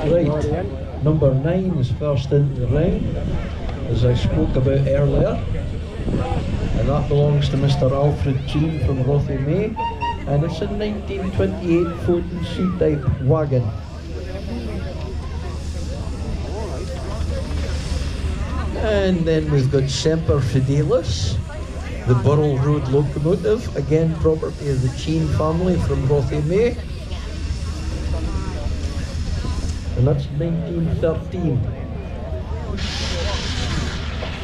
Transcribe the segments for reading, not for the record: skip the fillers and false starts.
Right, number 9 is first into the ring, as I spoke about earlier, and that belongs to Mr. Alfred Jean from Rothiemay, and it's a 1928 Foden C-type wagon. And then we've got Semper Fidelis, the Burrel Road locomotive, again property of the Jean family from Rothiemay. And that's 1913.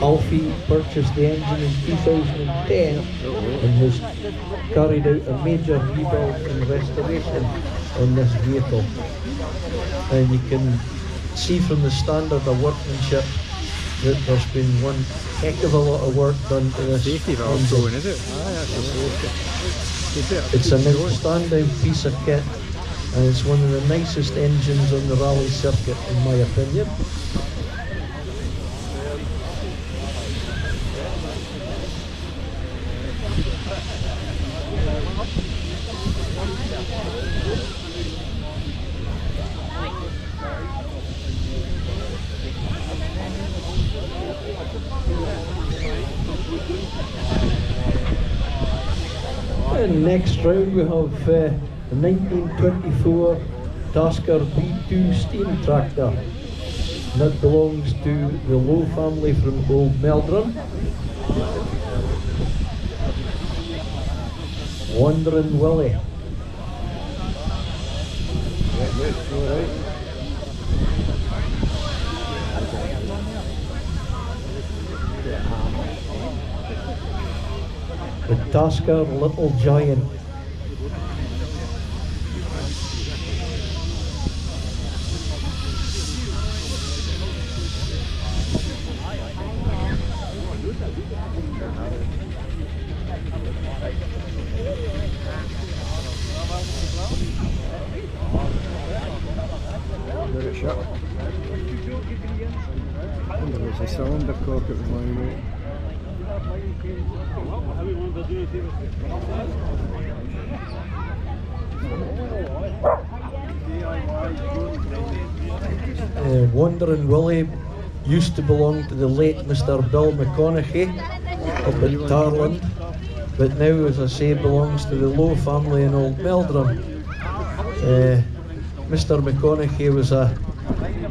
Alfie purchased the engine in 2010 and has carried out a major rebuild and restoration on this vehicle. And you can see from the standard of workmanship that there's been one heck of a lot of work done to this. Safety valve going, is it? It's an outstanding piece of kit, and it's one of the nicest engines on the rally circuit in my opinion. And next round we have the 1924 Tasker B2 steam tractor. And that belongs to the Lowe family from Old Meldrum. Wandering Willie. The Tasker Little Giant. There's a cylinder cock at the moment. Wandering Willie used to belong to the late Mr. Bill McConaughey up at Tarland, but now, as I say, belongs to the Lowe family in Old Meldrum. Mr. McConaughey was a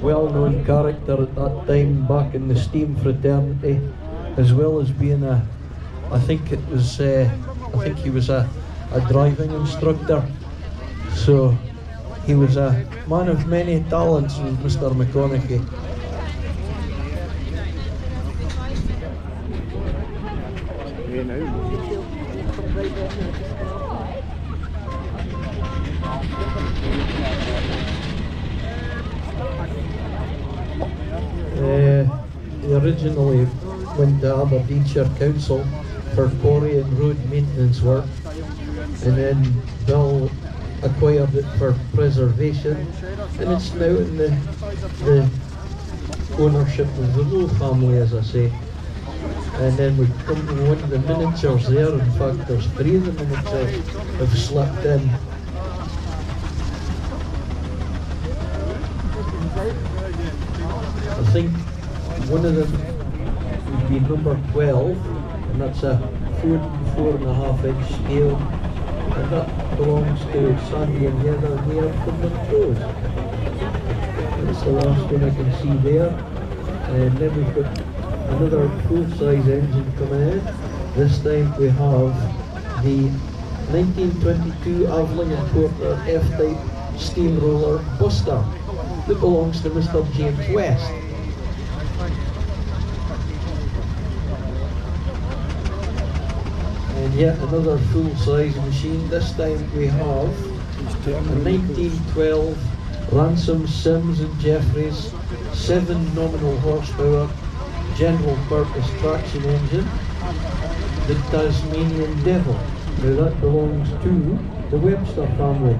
well-known character at that time back in the steam fraternity, as well as being I think he was a driving instructor. So he was a man of many talents, was Mr. McConaughey. He originally went to Aberdeenshire Council for quarry and road maintenance work, and then Bill acquired it for preservation, and it's now in the ownership of the Lowe family, as I say. And then we come to one of the miniatures there. In fact, there's 3 of the miniatures have slipped in. I think one of them would be number 12, and that's a 4.5 inch scale, and that belongs to Sandy and Heather Mayer from Montrose. That's the last one I can see there. And then we've got another full-size engine coming in. This time we have the 1922 Aveling and Porter F-type steamroller Buster that belongs to Mr. James West. And yet another full-size machine. This time we have a 1912 Ransomes, Sims and Jefferies 7 nominal horsepower general purpose traction engine, the Tasmanian Devil. Now that belongs to the Webster family,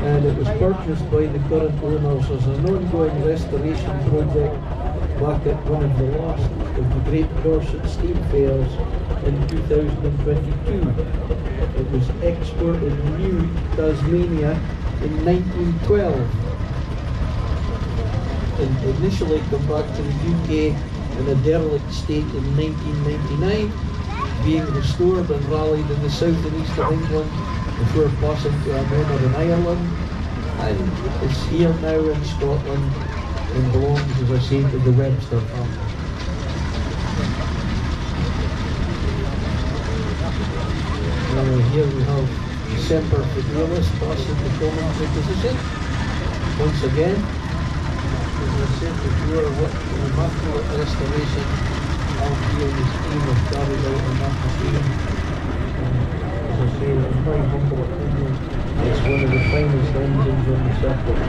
and it was purchased by the current owners as an ongoing restoration project back at one of the last of the Great Dorset Steam Fairs in 2022. It was exported new to Tasmania in 1912. And initially come back to the UK in a derelict state in 1999, being restored and rallied in the south and east of England before passing to a manor in Ireland, and it's here now in Scotland and belongs, as I say, to the Webster family. Here we have Semper Fidelis passing the commentary position. Once again, as I said before, what an immaculate restoration Alfield's team have carried out on that machine. As I say, in my humble opinion, it's one of the finest engines on the circuit.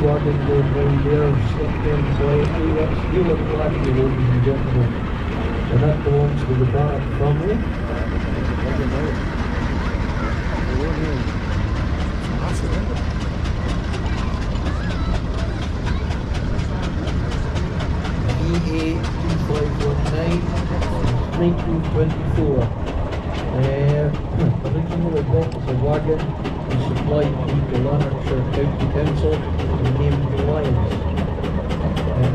Wagon going round there, slipped in quietly. That's Hewlett Blackie, ladies and gentlemen, and that belongs to the Barrett family. EA 2519, 1924. Originally built as a wagon and supplied to Lanarkshire County Council and named the Lions.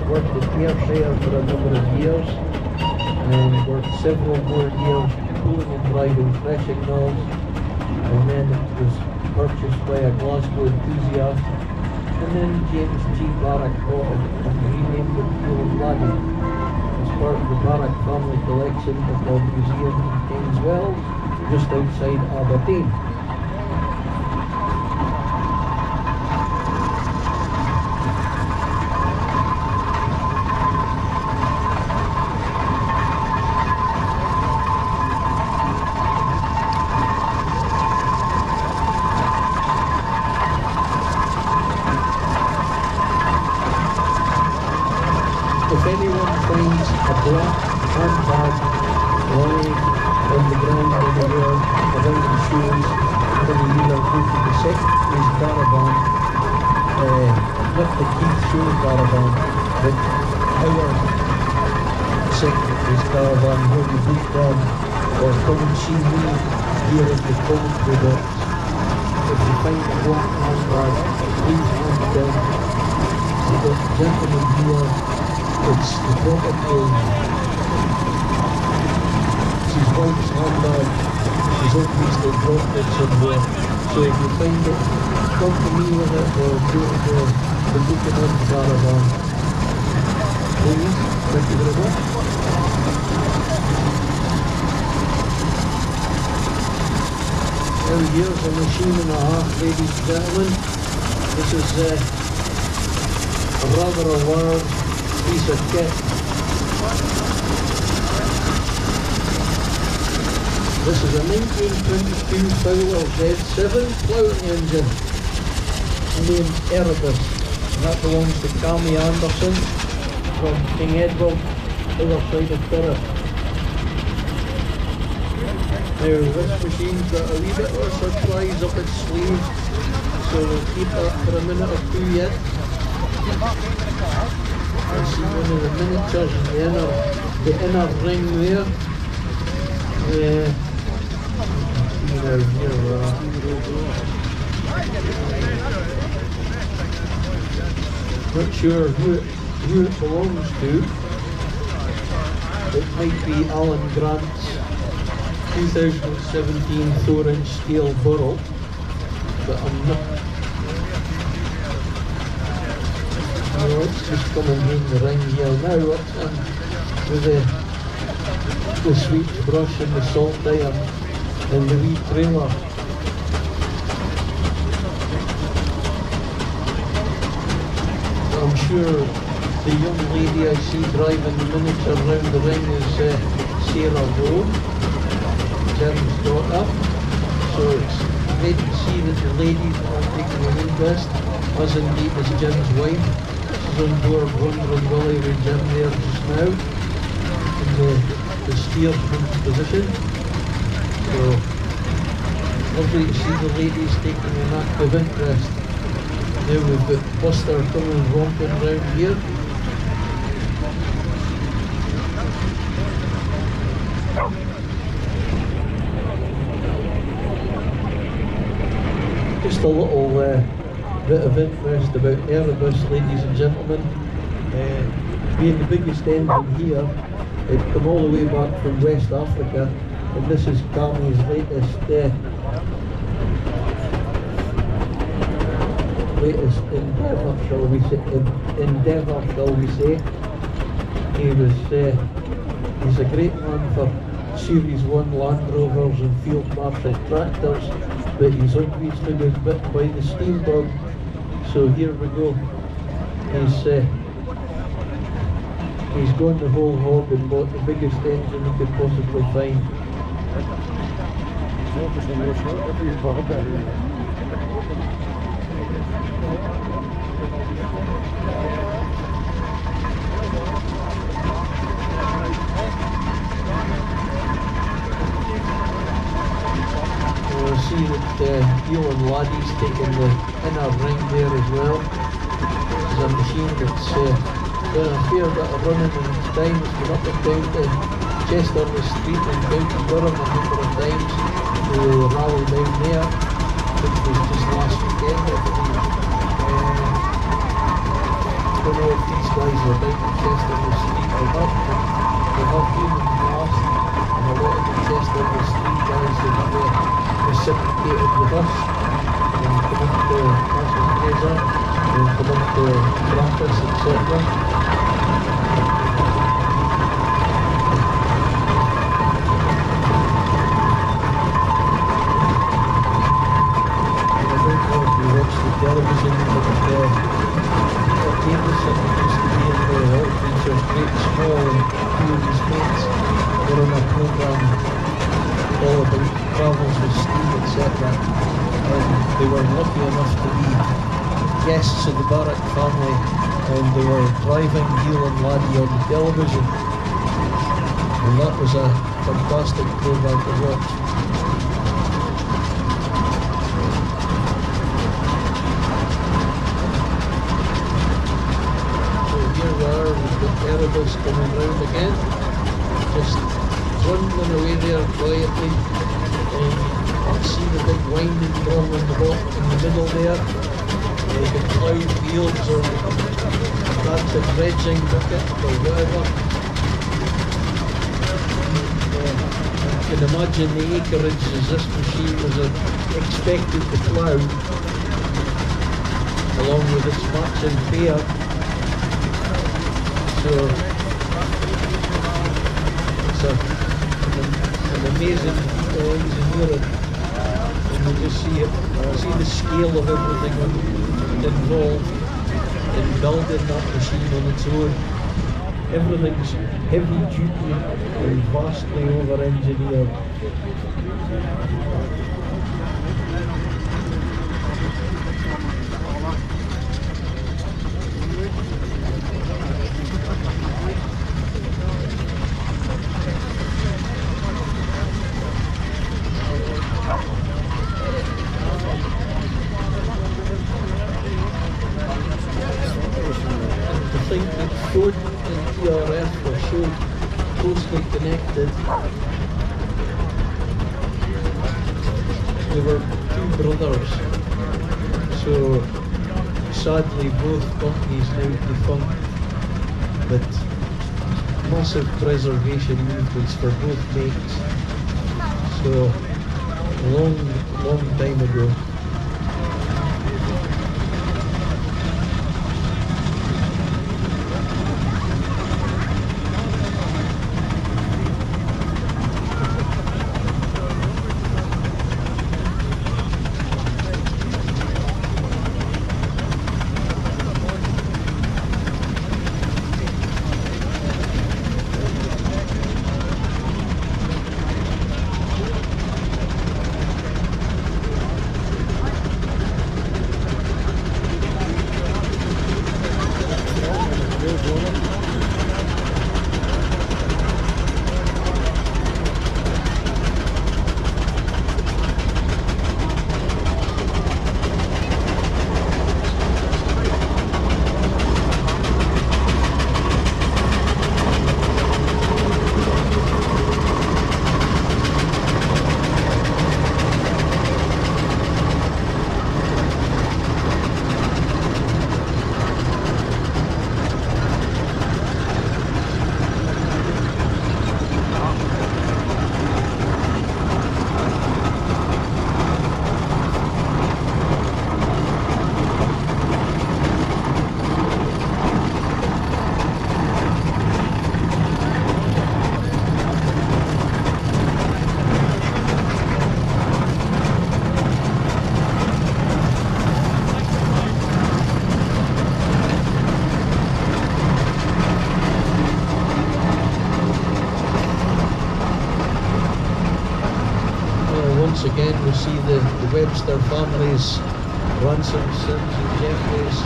Worked at Ayrshire for a number of years and worked several more years pulling and driving threshing mills, and then it was purchased by a Glasgow enthusiast, and then James G. Barrack bought it and renamed it Fuel and Ladding as part of the Barrack family collection at the museum in Kings Wells, just outside Aberdeen. If anyone finds a black handbag lying on the ground anywhere around the shoes, then you either go to the secretary's caravan, not the Keith Show caravan, but our secretary's caravan where you book from, or come and see me here at the commentary box. If you find a black handbag, please hand it down to the gentleman here. It's the property of his wife's handbag. She's obviously dropped it somewhere. So if you find it, come to me with it or go to the booking on caravan. Please, thank you very much. Now here's a machine and a half, ladies and gentlemen. This is a rather a large piece of kit. This is a 1922 Fowler Z7 ploughing engine named Erebus, and that belongs to Cammy Anderson from King Edward, other side of Burrel. Now this machine's got a wee bit of a surprise up its sleeve, so we'll keep that for a minute or two yet. I see one of the miniatures in the inner ring there. Not sure who it belongs to. It might be Alan Grant's 2017 4-inch scale Burrel, but I'm not. No, it's just coming in the ring here now. With the sweet brush and the salt iron and the wee trailer. I'm sure the young lady I see driving the miniature round the ring is Sarah Rowe, Jim's daughter. So it's great to see that the ladies are taking an interest, as indeed is Jim's wife. She's on board Wandering Willie with Jim there just now. And the steersman's position. So lovely to see the ladies taking an active interest. Now we've got Buster coming romping round here. Just a little bit of interest about Erebus, ladies and gentlemen. Being the biggest engine here, it come all the way back from West Africa, and this is Kami's latest endeavour, shall we say. He's a great man for Series 1 Land Rovers and Field Marshal tractors, but he's obviously been bitten by the steam bug. So here we go. He's gone the whole hog and bought the biggest engine he could possibly find. We'll see that Neil and Laddie's taking the inner ring there as well. It's a machine that's done a fair bit of running in its time. It's been up and down to Chesterley Street and County Durham a number of times to rally down there, which was just last weekend, I believe. I don't know if these guys are down to Chesterley Street or not, but they have been in the past, and a lot of the Chesterley Street guys have reciprocated with us and come up to Castle Fraser and come up to Brampus, etc. Television, but Jameson used to be in the oil features, great small and few of his mates were on a programme all about travels with steam, etc. And they were lucky enough to be guests of the Barrack family, and they were driving Neil and Laddie on the television, and that was a fantastic programme to watch. We've got Erebus coming round again, just trundling away there quietly. See the big winding drum in the bottom, in the middle there. You can plough fields, or that's a dredging bucket or whatever. You can imagine the acreage as this machine was expected to plough, along with its matching pair. So it's an amazing engineering, and you just see the scale of everything involved in building that machine on its own. Everything's heavy duty and vastly over engineered. Foden and TRF were so closely connected. They were two brothers, so sadly both companies now defunct, but massive preservation movements for both mates. So long time ago. once again we see the Webster families, Ransomes, Sims and Jefferies.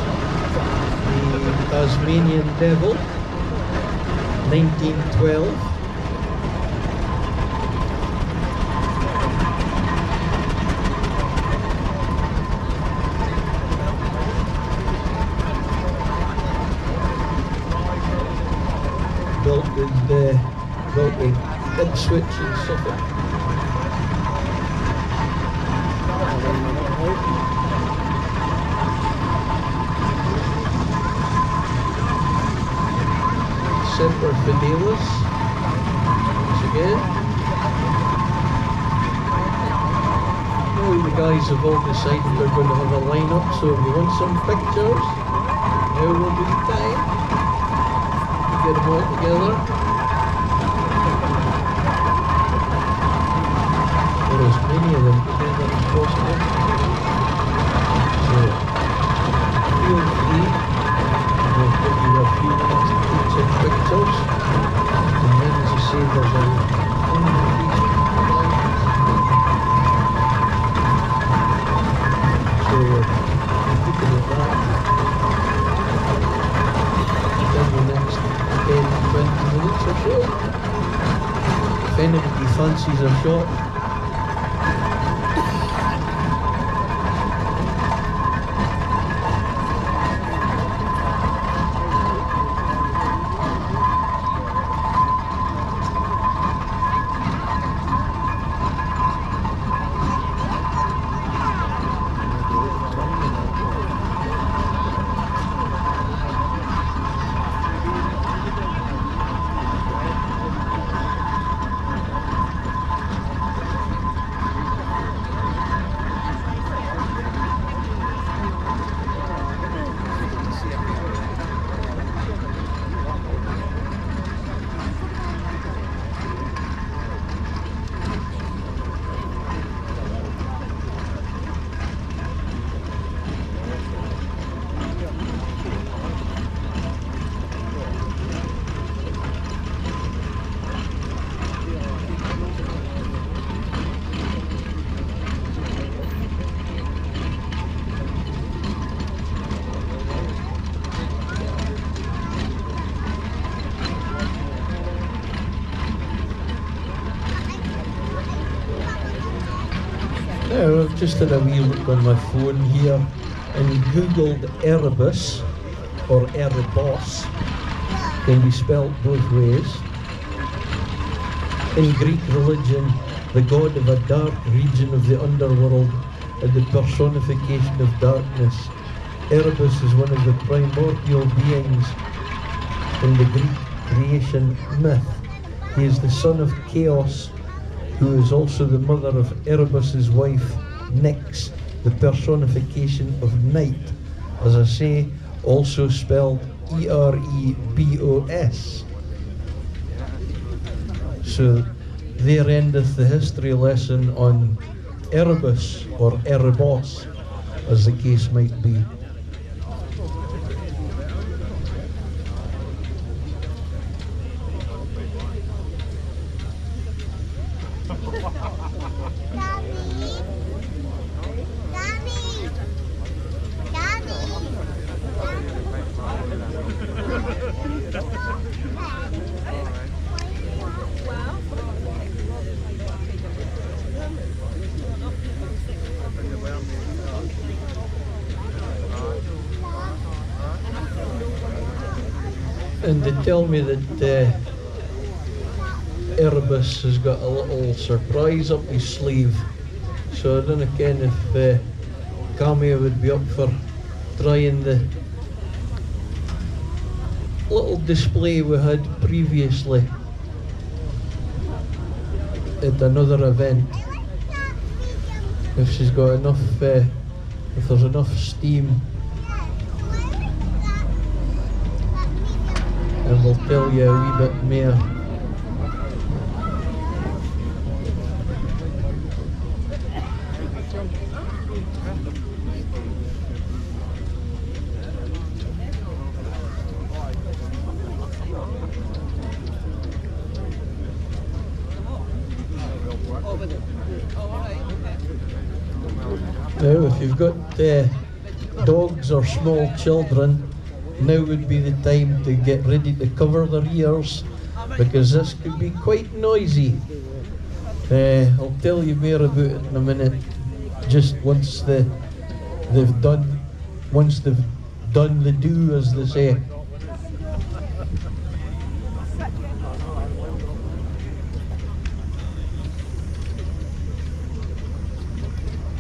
The Tasmanian Devil, 1912. Built in Ipswich in Suffolk. Semper Fidelis, once again. Now the guys have all decided they're going to have a line-up, so if you want some pictures, now will be the time. Get them all together. Or as many of them together as possible. So, feel free. We'll give you a few minutes to take some pictures. And then, as I say, there's a invitation line. So, looking at that, within the next 10-20 minutes or so. If anybody fancies a shot, I've just had a wee look on my phone here and googled Erebus, or Erebus, can be spelt both ways. In Greek religion, the god of a dark region of the underworld and the personification of darkness. Erebus is one of the primordial beings in the Greek creation myth. He is the son of Chaos, who is also the mother of Erebus's wife, Nyx, the personification of night, as I say, also spelled Erebos. So there endeth the history lesson on Erebus, or Erebus, as the case might be. And they tell me that Erebus has got a little surprise up his sleeve, so I don't know Ken if Camia would be up for trying the little display we had previously at another event. If she's got enough, if there's enough steam. And we'll tell you a wee bit more. Over there. Now, if you've got dogs or small children, now would be the time to get ready to cover their ears, because this could be quite noisy. I'll tell you more about it in a minute, just once they've done the do, as they say.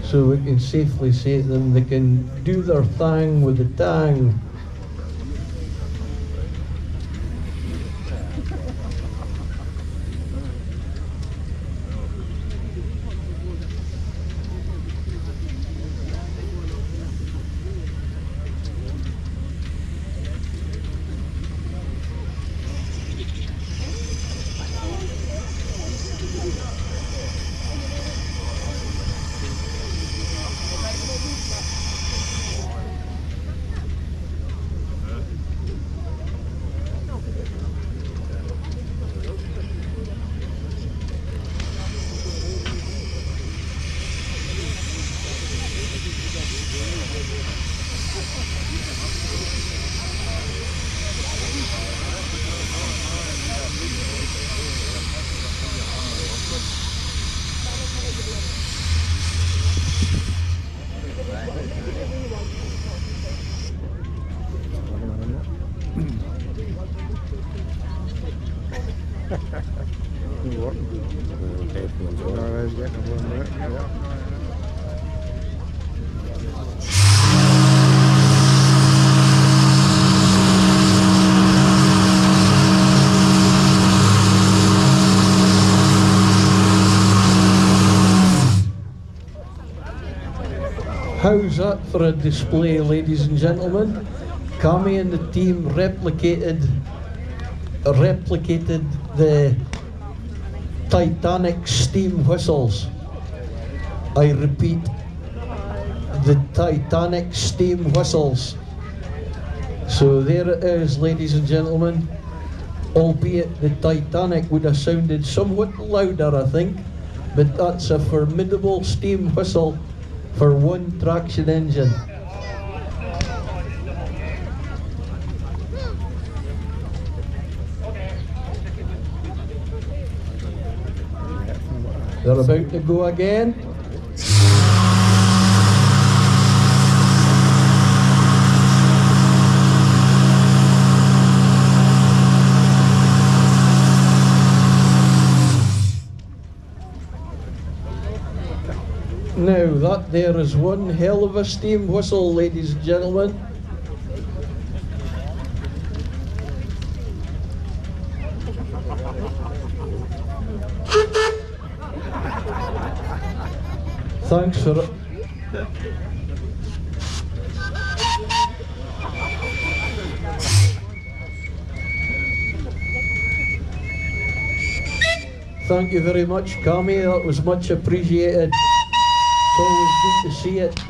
So we can safely say to them they can do their thing with the tang. How's that for a display, ladies and gentlemen? Kami and the team replicated the Titanic steam whistles. I repeat, the Titanic steam whistles. So there it is, ladies and gentlemen. Albeit the Titanic would have sounded somewhat louder, I think, but that's a formidable steam whistle for one traction engine. They're about to go again. Now that there is one hell of a steam whistle, ladies and gentlemen. Thanks for it. Thank you very much, Kami. That was much appreciated. It's always good to see it.